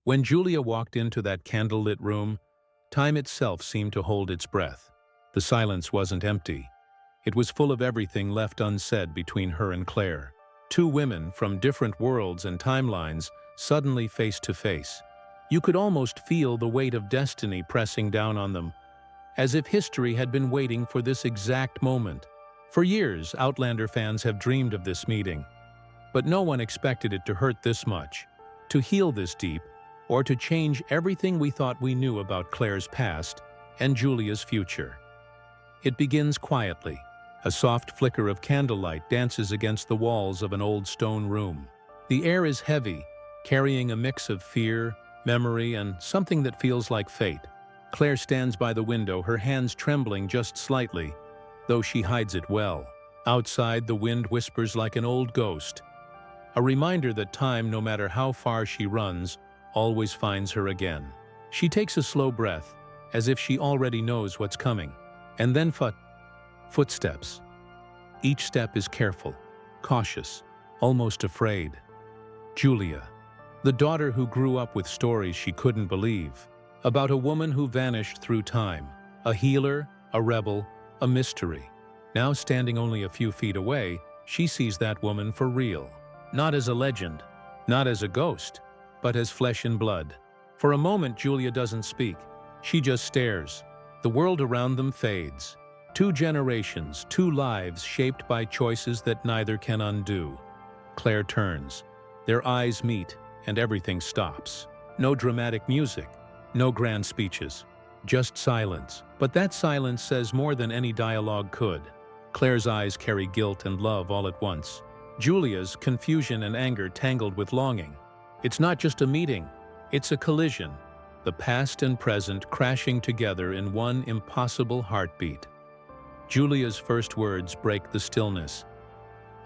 When Julia walked into that candlelit room, time itself seemed to hold its breath. The silence wasn't empty. It was full of everything left unsaid between her and Claire. Two women from different worlds and timelines suddenly face to face. You could almost feel the weight of destiny pressing down on them, as if history had been waiting for this exact moment. For years, Outlander fans have dreamed of this meeting, but no one expected it to hurt this much, to heal this deep, or to change everything we thought we knew about Claire's past and Julia's future. It begins quietly. A soft flicker of candlelight dances against the walls of an old stone room. The air is heavy, carrying a mix of fear, memory, and something that feels like fate. Claire stands by the window, her hands trembling just slightly, though she hides it well. Outside, the wind whispers like an old ghost, a reminder that time, no matter how far she runs, always finds her again. She takes a slow breath, as if she already knows what's coming. And then footsteps. Each step is careful, cautious, almost afraid. Julia, the daughter who grew up with stories she couldn't believe, about a woman who vanished through time, a healer, a rebel, a mystery. Now standing only a few feet away, she sees that woman for real. Not as a legend, not as a ghost, but as flesh and blood. For a moment, Julia doesn't speak. She just stares. The world around them fades. 2 generations, 2 lives shaped by choices that neither can undo. Claire turns. Their eyes meet, and everything stops. No dramatic music, no grand speeches, just silence. But that silence says more than any dialogue could. Claire's eyes carry guilt and love all at once. Julia's, confusion and anger tangled with longing. It's not just a meeting, it's a collision. The past and present crashing together in one impossible heartbeat. Julia's first words break the stillness.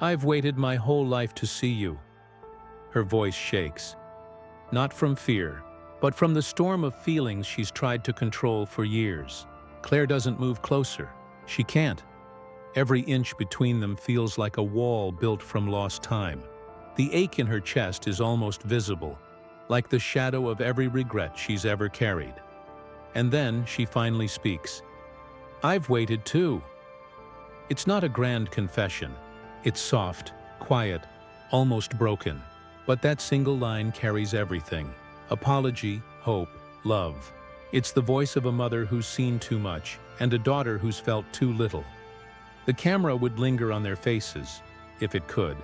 "I've waited my whole life to see you." Her voice shakes. Not from fear, but from the storm of feelings she's tried to control for years. Claire doesn't move closer. She can't. Every inch between them feels like a wall built from lost time. The ache in her chest is almost visible, like the shadow of every regret she's ever carried. And then she finally speaks. "I've waited too." It's not a grand confession. It's soft, quiet, almost broken. But that single line carries everything. Apology, hope, love. It's the voice of a mother who's seen too much and a daughter who's felt too little. The camera would linger on their faces, if it could.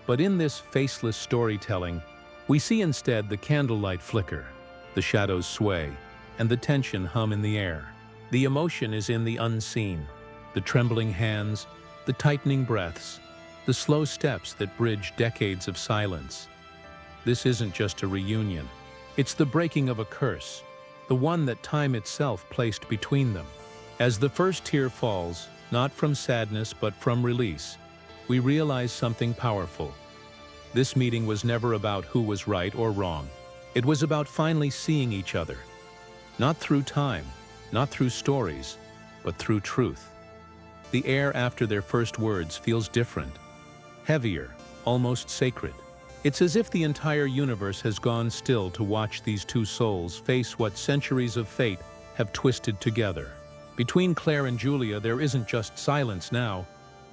But in this faceless storytelling, we see instead the candlelight flicker, the shadows sway, and the tension hum in the air. The emotion is in the unseen, the trembling hands, the tightening breaths, the slow steps that bridge decades of silence. This isn't just a reunion. It's the breaking of a curse, the one that time itself placed between them. As the first tear falls, not from sadness but from release, we realize something powerful. This meeting was never about who was right or wrong. It was about finally seeing each other. Not through time, not through stories, but through truth. The air after their first words feels different, heavier, almost sacred. It's as if the entire universe has gone still to watch these two souls face what centuries of fate have twisted together. Between Claire and Julia, there isn't just silence now,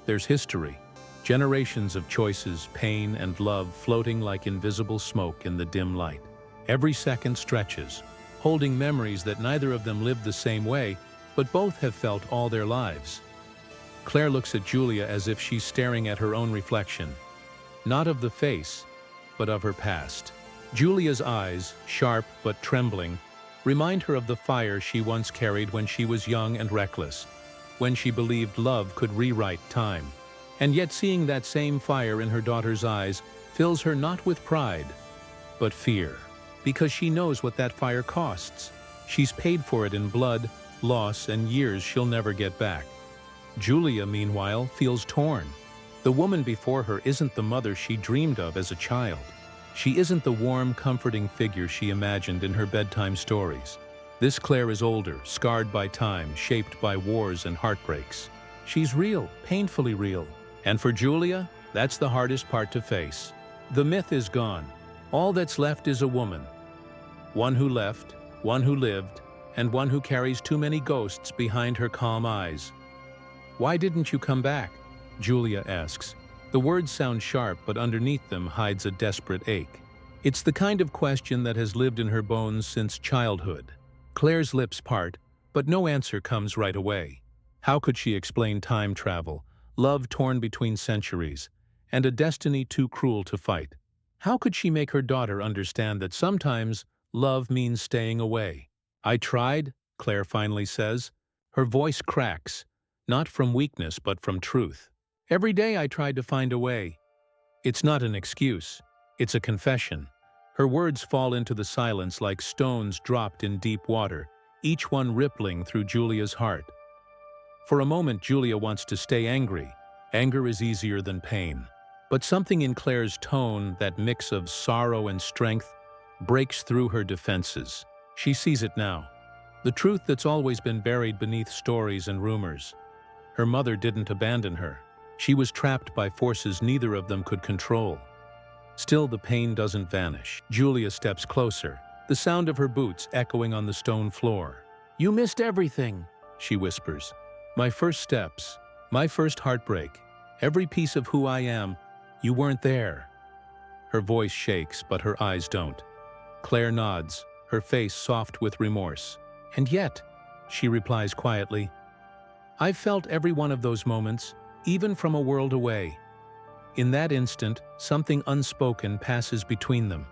there's history. Generations of choices, pain, and love floating like invisible smoke in the dim light. Every second stretches, holding memories that neither of them lived the same way, but both have felt all their lives. Claire looks at Julia as if she's staring at her own reflection, not of the face, but of her past. Julia's eyes, sharp but trembling, remind her of the fire she once carried when she was young and reckless, when she believed love could rewrite time. And yet seeing that same fire in her daughter's eyes fills her not with pride, but fear, because she knows what that fire costs. She's paid for it in blood, loss, and years she'll never get back. Julia, meanwhile, feels torn. The woman before her isn't the mother she dreamed of as a child. She isn't the warm, comforting figure she imagined in her bedtime stories. This Claire is older, scarred by time, shaped by wars and heartbreaks. She's real, painfully real. And for Julia, that's the hardest part to face. The myth is gone. All that's left is a woman. One who left, one who lived, and one who carries too many ghosts behind her calm eyes. "Why didn't you come back?" Julia asks. The words sound sharp, but underneath them hides a desperate ache. It's the kind of question that has lived in her bones since childhood. Claire's lips part, but no answer comes right away. How could she explain time travel, love torn between centuries, and a destiny too cruel to fight? How could she make her daughter understand that sometimes love means staying away? "I tried," Claire finally says. Her voice cracks, not from weakness but from truth. "Every day I tried to find a way." It's not an excuse, it's a confession. Her words fall into the silence like stones dropped in deep water, each one rippling through Julia's heart. For a moment, Julia wants to stay angry. Anger is easier than pain. But something in Claire's tone, that mix of sorrow and strength, breaks through her defenses. She sees it now. The truth that's always been buried beneath stories and rumors. Her mother didn't abandon her. She was trapped by forces neither of them could control. Still, the pain doesn't vanish. Julia steps closer, the sound of her boots echoing on the stone floor. "You missed everything," she whispers. "My first steps, my first heartbreak, every piece of who I am. You weren't there." Her voice shakes, but her eyes don't. Claire nods, her face soft with remorse. "And yet," she replies quietly, "I've felt every one of those moments, even from a world away." In that instant, something unspoken passes between them.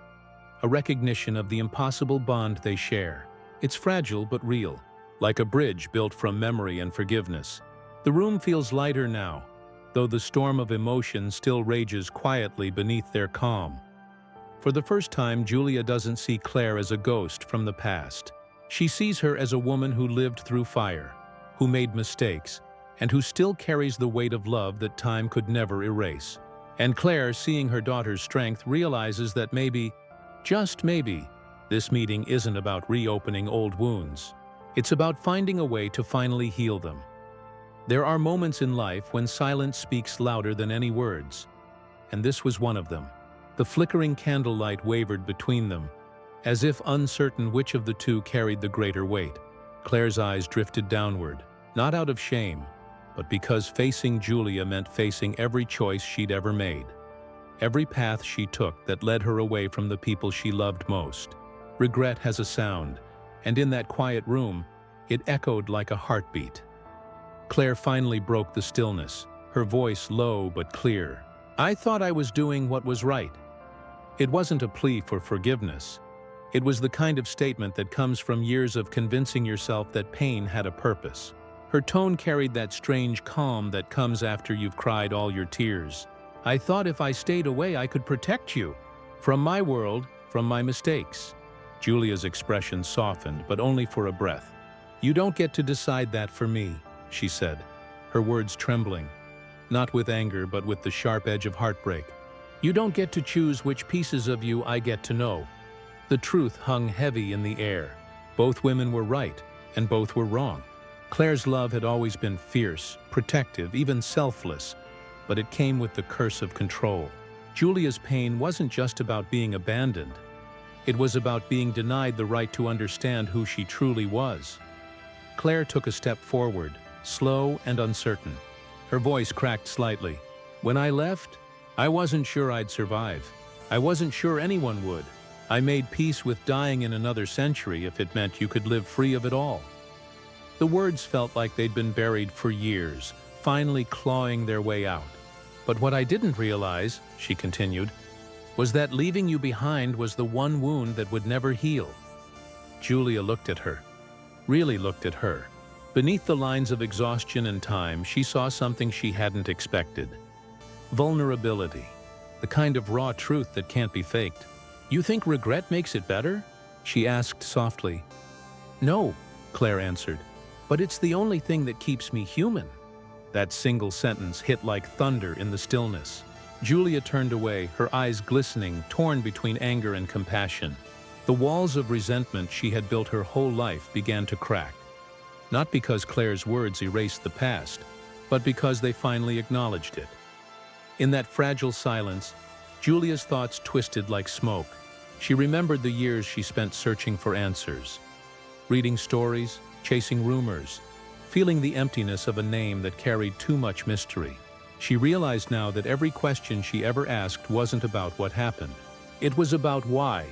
A recognition of the impossible bond they share. It's fragile but real, like a bridge built from memory and forgiveness. The room feels lighter now, though the storm of emotion still rages quietly beneath their calm. For the first time, Julia doesn't see Claire as a ghost from the past. She sees her as a woman who lived through fire, who made mistakes, and who still carries the weight of love that time could never erase. And Claire, seeing her daughter's strength, realizes that maybe, just maybe, this meeting isn't about reopening old wounds. It's about finding a way to finally heal them. There are moments in life when silence speaks louder than any words, and this was one of them. The flickering candlelight wavered between them, as if uncertain which of the two carried the greater weight. Claire's eyes drifted downward, not out of shame, but because facing Julia meant facing every choice she'd ever made, every path she took that led her away from the people she loved most. Regret has a sound, and in that quiet room, it echoed like a heartbeat. Claire finally broke the stillness, her voice low but clear. "I thought I was doing what was right." It wasn't a plea for forgiveness. It was the kind of statement that comes from years of convincing yourself that pain had a purpose. Her tone carried that strange calm that comes after you've cried all your tears. "I thought if I stayed away I could protect you. From my world, from my mistakes." Julia's expression softened, but only for a breath. "You don't get to decide that for me," she said, her words trembling, not with anger but with the sharp edge of heartbreak. "You don't get to choose which pieces of you I get to know." The truth hung heavy in the air. Both women were right, and both were wrong. Claire's love had always been fierce, protective, even selfless, but it came with the curse of control. Julia's pain wasn't just about being abandoned. It was about being denied the right to understand who she truly was. Claire took a step forward, slow and uncertain. Her voice cracked slightly. "When I left, I wasn't sure I'd survive. I wasn't sure anyone would. I made peace with dying in another century if it meant you could live free of it all." The words felt like they'd been buried for years, finally clawing their way out. "But what I didn't realize," she continued, "was that leaving you behind was the one wound that would never heal." Julia looked at her, really looked at her. Beneath the lines of exhaustion and time, she saw something she hadn't expected. Vulnerability, the kind of raw truth that can't be faked. "You think regret makes it better?" she asked softly. "No," Claire answered. "But it's the only thing that keeps me human." That single sentence hit like thunder in the stillness. Julia turned away, her eyes glistening, torn between anger and compassion. The walls of resentment she had built her whole life began to crack. Not because Claire's words erased the past, but because they finally acknowledged it. In that fragile silence, Julia's thoughts twisted like smoke. She remembered the years she spent searching for answers, reading stories, chasing rumors, feeling the emptiness of a name that carried too much mystery. She realized now that every question she ever asked wasn't about what happened. It was about why.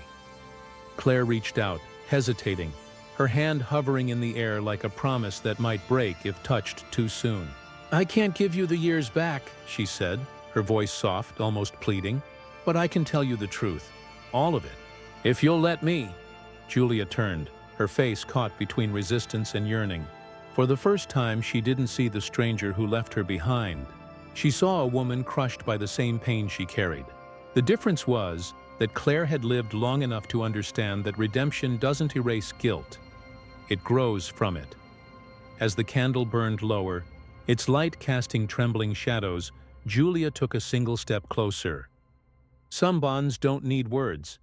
Claire reached out, hesitating, her hand hovering in the air like a promise that might break if touched too soon. "I can't give you the years back," she said, her voice soft, almost pleading, "but I can tell you the truth. All of it. If you'll let me." Julia turned, her face caught between resistance and yearning. For the first time, she didn't see the stranger who left her behind. She saw a woman crushed by the same pain she carried. The difference was that Claire had lived long enough to understand that redemption doesn't erase guilt. It grows from it. As the candle burned lower, its light casting trembling shadows, Julia took a single step closer. Some bonds don't need words.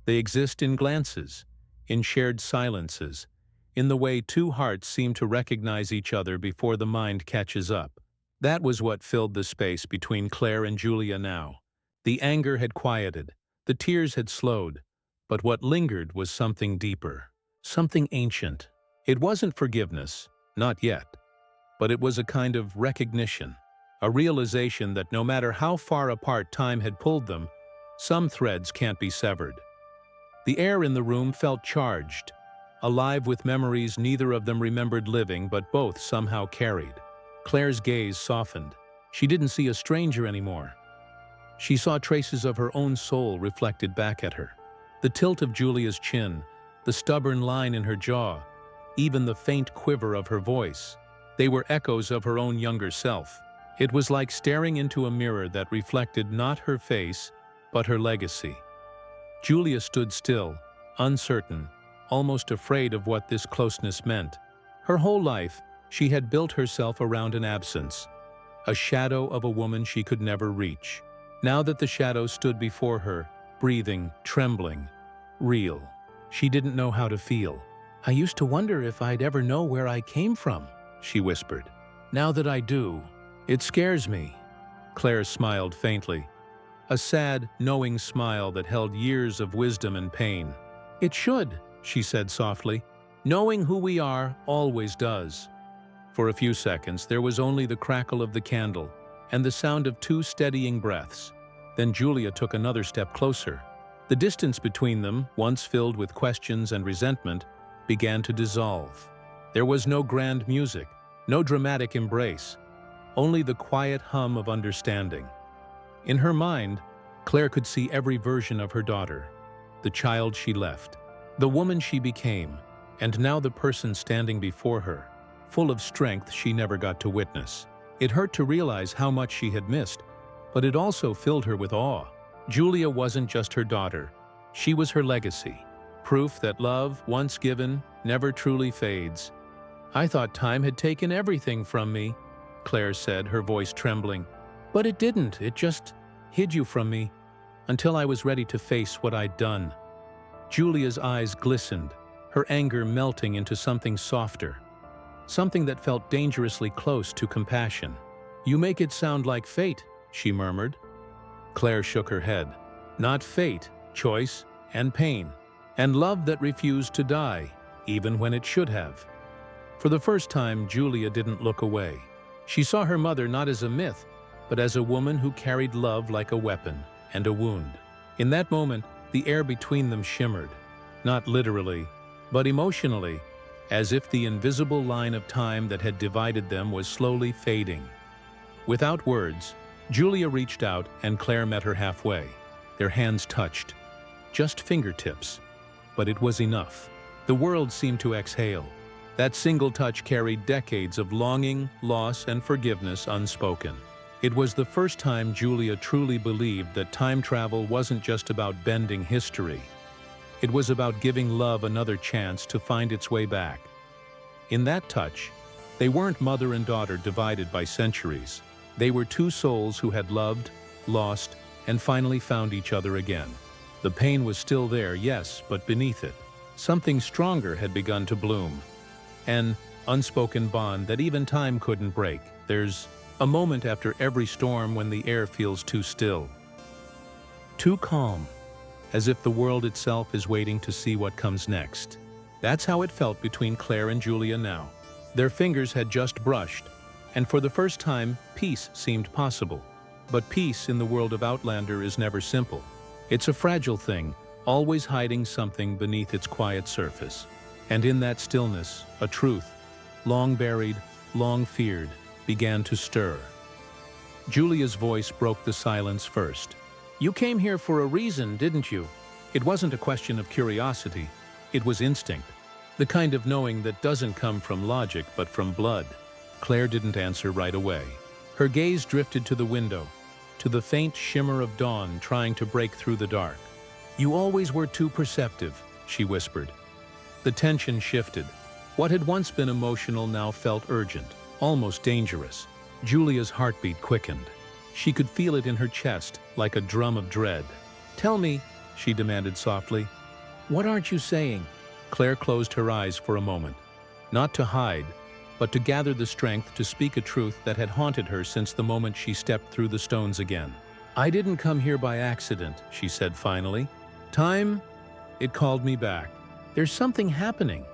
They exist in glances, in shared silences, in the way two hearts seem to recognize each other before the mind catches up. That was what filled the space between Claire and Julia now. The anger had quieted, the tears had slowed, but what lingered was something deeper, something ancient. It wasn't forgiveness, not yet, but it was a kind of recognition, a realization that no matter how far apart time had pulled them, some threads can't be severed. The air in the room felt charged, alive with memories neither of them remembered living but both somehow carried. Claire's gaze softened. She didn't see a stranger anymore. She saw traces of her own soul reflected back at her. The tilt of Julia's chin, the stubborn line in her jaw, even the faint quiver of her voice. They were echoes of her own younger self. It was like staring into a mirror that reflected not her face, but her legacy. Julia stood still, uncertain, almost afraid of what this closeness meant. Her whole life, she had built herself around an absence, a shadow of a woman she could never reach. Now that the shadow stood before her, breathing, trembling, real, she didn't know how to feel. "I used to wonder if I'd ever know where I came from," she whispered. "Now that I do, it scares me." Claire smiled faintly, a sad, knowing smile that held years of wisdom and pain. "It should," she said softly. "Knowing who we are always does." For a few seconds, there was only the crackle of the candle and the sound of two steadying breaths. Then Julia took another step closer. The distance between them, once filled with questions and resentment, began to dissolve. There was no grand music, no dramatic embrace, only the quiet hum of understanding. In her mind, Claire could see every version of her daughter, the child she left, the woman she became, and now the person standing before her, full of strength she never got to witness. It hurt to realize how much she had missed, but it also filled her with awe. Julia wasn't just her daughter, she was her legacy, proof that love, once given, never truly fades. "I thought time had taken everything from me," Claire said, her voice trembling. "But it didn't, it just hid you from me, until I was ready to face what I'd done." Julia's eyes glistened, her anger melting into something softer, something that felt dangerously close to compassion. "You make it sound like fate," she murmured. Claire shook her head. "Not fate, choice and pain, and love that refused to die, even when it should have." For the first time, Julia didn't look away. She saw her mother not as a myth, but as a woman who carried love like a weapon and a wound. In that moment, the air between them shimmered, not literally, but emotionally, as if the invisible line of time that had divided them was slowly fading. Without words, Julia reached out and Claire met her halfway. Their hands touched, just fingertips, but it was enough. The world seemed to exhale. That single touch carried decades of longing, loss, and forgiveness unspoken. It was the first time Julia truly believed that time travel wasn't just about bending history. It was about giving love another chance to find its way back. In that touch, they weren't mother and daughter divided by centuries. They were two souls who had loved, lost, and finally found each other again. The pain was still there, yes, but beneath it, something stronger had begun to bloom. An unspoken bond that even time couldn't break. There's a moment after every storm when the air feels too still, too calm, as if the world itself is waiting to see what comes next. That's how it felt between Claire and Julia now. Their fingers had just brushed, and for the first time, peace seemed possible. But peace in the world of Outlander is never simple. It's a fragile thing, always hiding something beneath its quiet surface. And in that stillness, a truth, long buried, long feared, began to stir. Julia's voice broke the silence first. "You came here for a reason, didn't you?" It wasn't a question of curiosity. It was instinct. The kind of knowing that doesn't come from logic but from blood. Claire didn't answer right away. Her gaze drifted to the window, to the faint shimmer of dawn trying to break through the dark. "You always were too perceptive," she whispered. The tension shifted. What had once been emotional now felt urgent, almost dangerous. Julia's heartbeat quickened. She could feel it in her chest, like a drum of dread. "Tell me," she demanded softly. "What aren't you saying?" Claire closed her eyes for a moment, not to hide, but to gather the strength to speak a truth that had haunted her since the moment she stepped through the stones again. "I didn't come here by accident," she said finally. "Time, it called me back. There's something happening,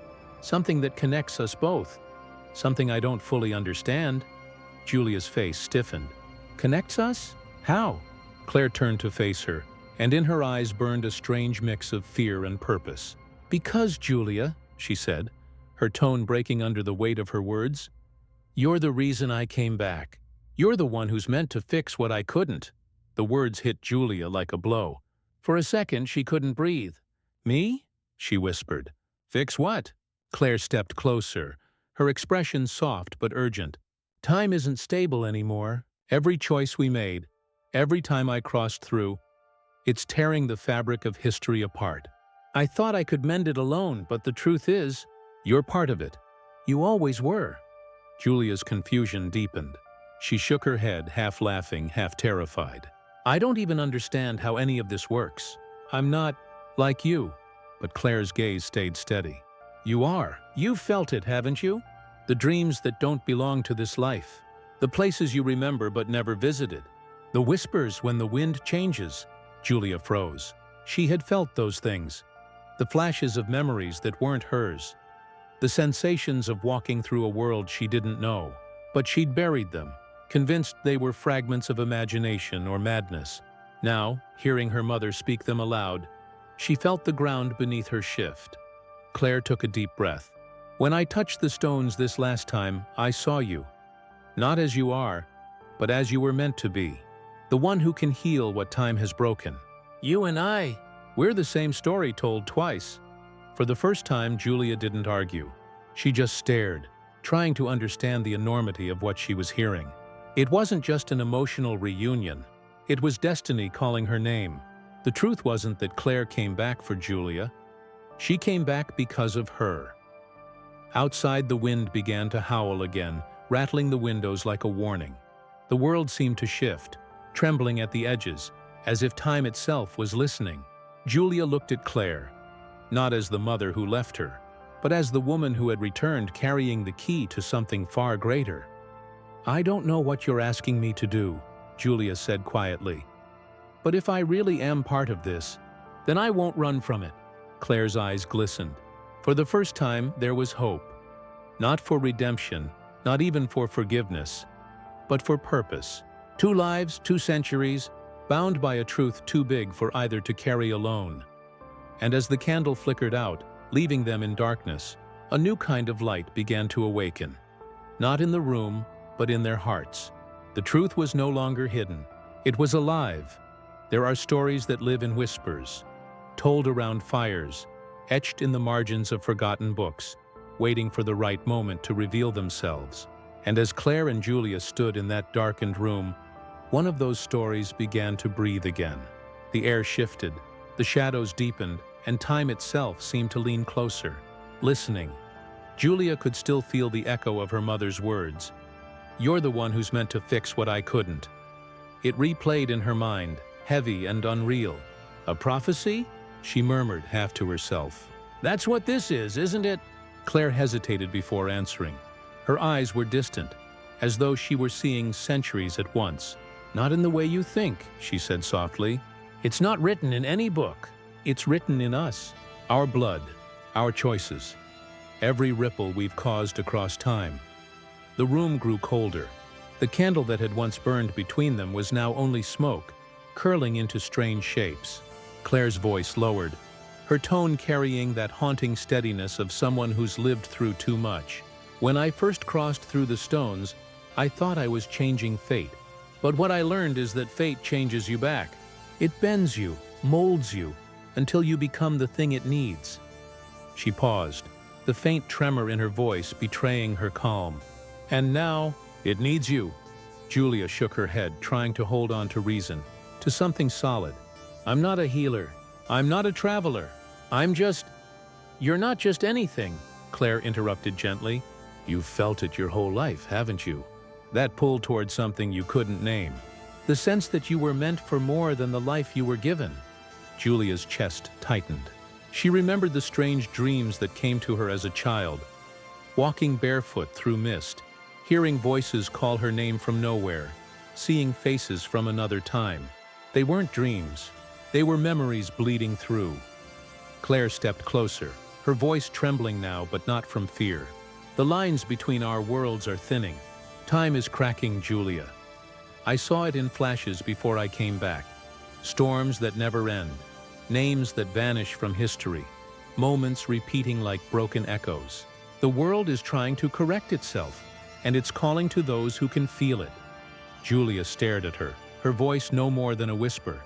something that connects us both, something I don't fully understand." Julia's face stiffened. "Connects us? How?" Claire turned to face her, and in her eyes burned a strange mix of fear and purpose. "Because, Julia," she said, her tone breaking under the weight of her words, "you're the reason I came back. You're the one who's meant to fix what I couldn't." The words hit Julia like a blow. For a second, she couldn't breathe. "Me?" she whispered. "Fix what?" Claire stepped closer, her expression soft but urgent. "Time isn't stable anymore. Every choice we made, every time I crossed through, it's tearing the fabric of history apart. I thought I could mend it alone, but the truth is, you're part of it. You always were." Julia's confusion deepened. She shook her head, half laughing, half terrified. "I don't even understand how any of this works. I'm not like you." But Claire's gaze stayed steady. "You are. You've felt it, haven't you? The dreams that don't belong to this life. The places you remember but never visited. The whispers when the wind changes." Julia froze. She had felt those things. The flashes of memories that weren't hers. The sensations of walking through a world she didn't know. But she'd buried them, convinced they were fragments of imagination or madness. Now, hearing her mother speak them aloud, she felt the ground beneath her shift. Claire took a deep breath. "When I touched the stones this last time, I saw you. Not as you are, but as you were meant to be. The one who can heal what time has broken. You and I, we're the same story told twice." For the first time, Julia didn't argue. She just stared, trying to understand the enormity of what she was hearing. It wasn't just an emotional reunion. It was destiny calling her name. The truth wasn't that Claire came back for Julia. She came back because of her. Outside, the wind began to howl again, rattling the windows like a warning. The world seemed to shift, trembling at the edges, as if time itself was listening. Julia looked at Claire, not as the mother who left her, but as the woman who had returned carrying the key to something far greater. "I don't know what you're asking me to do," Julia said quietly. "But if I really am part of this, then I won't run from it." Claire's eyes glistened. For the first time, there was hope. Not for redemption, not even for forgiveness, but for purpose. 2 lives, 2 centuries, bound by a truth too big for either to carry alone. And as the candle flickered out, leaving them in darkness, a new kind of light began to awaken. Not in the room, but in their hearts. The truth was no longer hidden. It was alive. There are stories that live in whispers, told around fires, etched in the margins of forgotten books, waiting for the right moment to reveal themselves. And as Claire and Julia stood in that darkened room, one of those stories began to breathe again. The air shifted, the shadows deepened, and time itself seemed to lean closer, listening. Julia could still feel the echo of her mother's words. "You're the one who's meant to fix what I couldn't." It replayed in her mind, heavy and unreal. "A prophecy?" she murmured, half to herself. "That's what this is, isn't it?" Claire hesitated before answering. Her eyes were distant, as though she were seeing centuries at once. "Not in the way you think," she said softly. "It's not written in any book. It's written in us, our blood, our choices, every ripple we've caused across time. The room grew colder. The candle that had once burned between them was now only smoke, curling into strange shapes. Claire's voice lowered, her tone carrying that haunting steadiness of someone who's lived through too much. When I first crossed through the stones, I thought I was changing fate. But what I learned is that fate changes you back. It bends you, molds you, until you become the thing it needs. She paused, the faint tremor in her voice betraying her calm. And now, it needs you. Julia shook her head, trying to hold on to reason, to something solid. I'm not a healer. I'm not a traveler. You're not just anything, Claire interrupted gently. You've felt it your whole life, haven't you? That pull toward something you couldn't name. The sense that you were meant for more than the life you were given. Julia's chest tightened. She remembered the strange dreams that came to her as a child. Walking barefoot through mist, hearing voices call her name from nowhere, seeing faces from another time. They weren't dreams. They were memories bleeding through. Claire stepped closer, her voice trembling now, but not from fear. The lines between our worlds are thinning. Time is cracking, Julia. I saw it in flashes before I came back. Storms that never end, names that vanish from history, moments repeating like broken echoes. The world is trying to correct itself, and it's calling to those who can feel it. Julia stared at her voice no more than a whisper.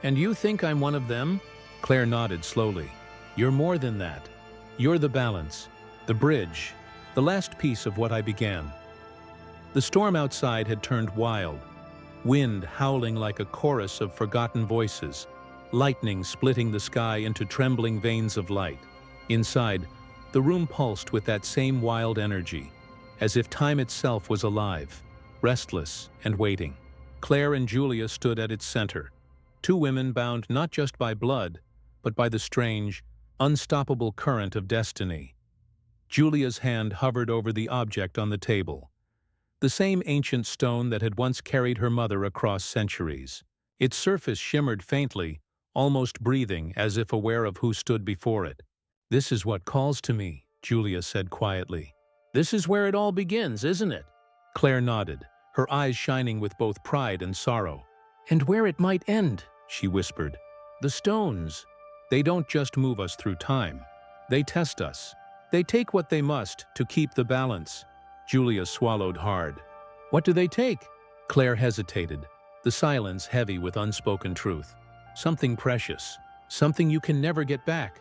And you think I'm one of them? Claire nodded slowly. You're more than that. You're the balance, the bridge, the last piece of what I began. The storm outside had turned wild, wind howling like a chorus of forgotten voices, lightning splitting the sky into trembling veins of light. Inside, the room pulsed with that same wild energy, as if time itself was alive, restless and waiting. Claire and Julia stood at its center, two women bound not just by blood, but by the strange, unstoppable current of destiny. Julia's hand hovered over the object on the table, the same ancient stone that had once carried her mother across centuries. Its surface shimmered faintly, almost breathing, as if aware of who stood before it. This is what calls to me, Julia said quietly. This is where it all begins, isn't it? Claire nodded, her eyes shining with both pride and sorrow. And where it might end, she whispered. The stones. They don't just move us through time. They test us. They take what they must to keep the balance. Julia swallowed hard. What do they take? Claire hesitated, the silence heavy with unspoken truth. Something precious, something you can never get back.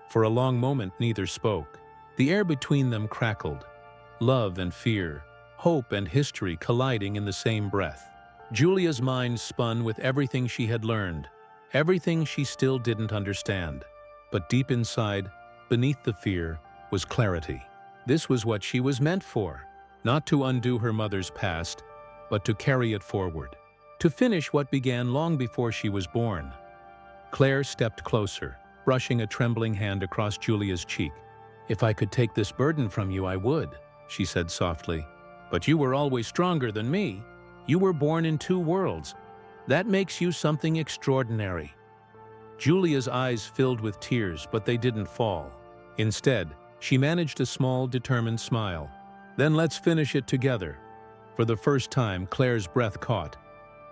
For a long moment, neither spoke. The air between them crackled. Love and fear, hope and history colliding in the same breath. Julia's mind spun with everything she had learned, everything she still didn't understand. But deep inside, beneath the fear, was clarity. This was what she was meant for, not to undo her mother's past, but to carry it forward, to finish what began long before she was born. Claire stepped closer, brushing a trembling hand across Julia's cheek. If I could take this burden from you, I would, she said softly. But you were always stronger than me. You were born in two worlds. That makes you something extraordinary. Julia's eyes filled with tears, but they didn't fall. Instead, she managed a small, determined smile. Then let's finish it together. For the first time, Claire's breath caught,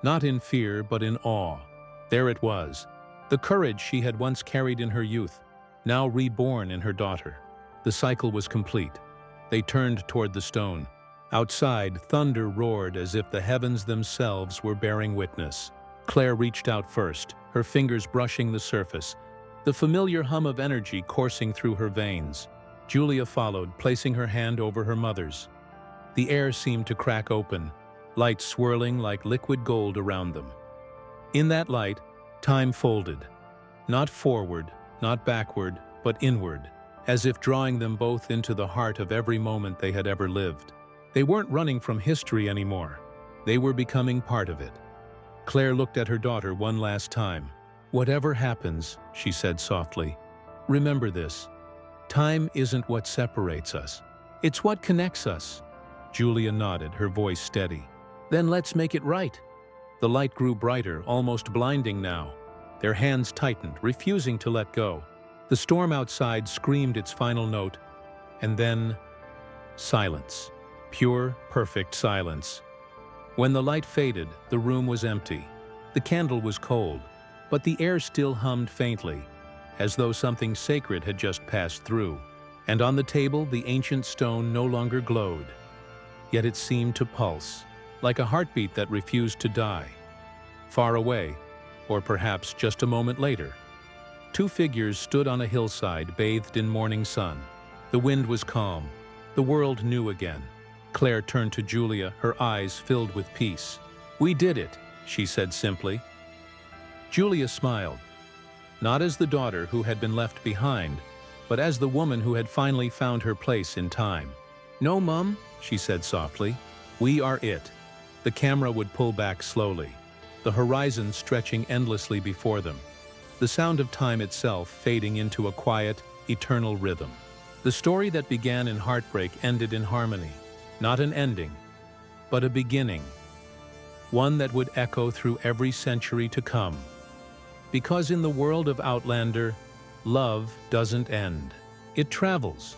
not in fear, but in awe. There it was, the courage she had once carried in her youth, now reborn in her daughter. The cycle was complete. They turned toward the stone. Outside, thunder roared as if the heavens themselves were bearing witness. Claire reached out first, her fingers brushing the surface, the familiar hum of energy coursing through her veins. Julia followed, placing her hand over her mother's. The air seemed to crack open, light swirling like liquid gold around them. In that light, time folded, not forward, not backward, but inward, as if drawing them both into the heart of every moment they had ever lived. They weren't running from history anymore. They were becoming part of it. Claire looked at her daughter one last time. Whatever happens, she said softly, remember this. Time isn't what separates us. It's what connects us. Julia nodded, her voice steady. Then let's make it right. The light grew brighter, almost blinding now. Their hands tightened, refusing to let go. The storm outside screamed its final note, and then silence. Pure, perfect silence. When the light faded, the room was empty. The candle was cold, but the air still hummed faintly, as though something sacred had just passed through. And on the table, the ancient stone no longer glowed. Yet it seemed to pulse, like a heartbeat that refused to die. Far away, or perhaps just a moment later, two figures stood on a hillside bathed in morning sun. The wind was calm. The world knew again. Claire turned to Julia, her eyes filled with peace. "We did it," she said simply. Julia smiled, not as the daughter who had been left behind, but as the woman who had finally found her place in time. "No, Mum," she said softly. "We are it." The camera would pull back slowly, the horizon stretching endlessly before them, the sound of time itself fading into a quiet, eternal rhythm. The story that began in heartbreak ended in harmony, not an ending, but a beginning, one that would echo through every century to come. Because in the world of Outlander, love doesn't end. It travels,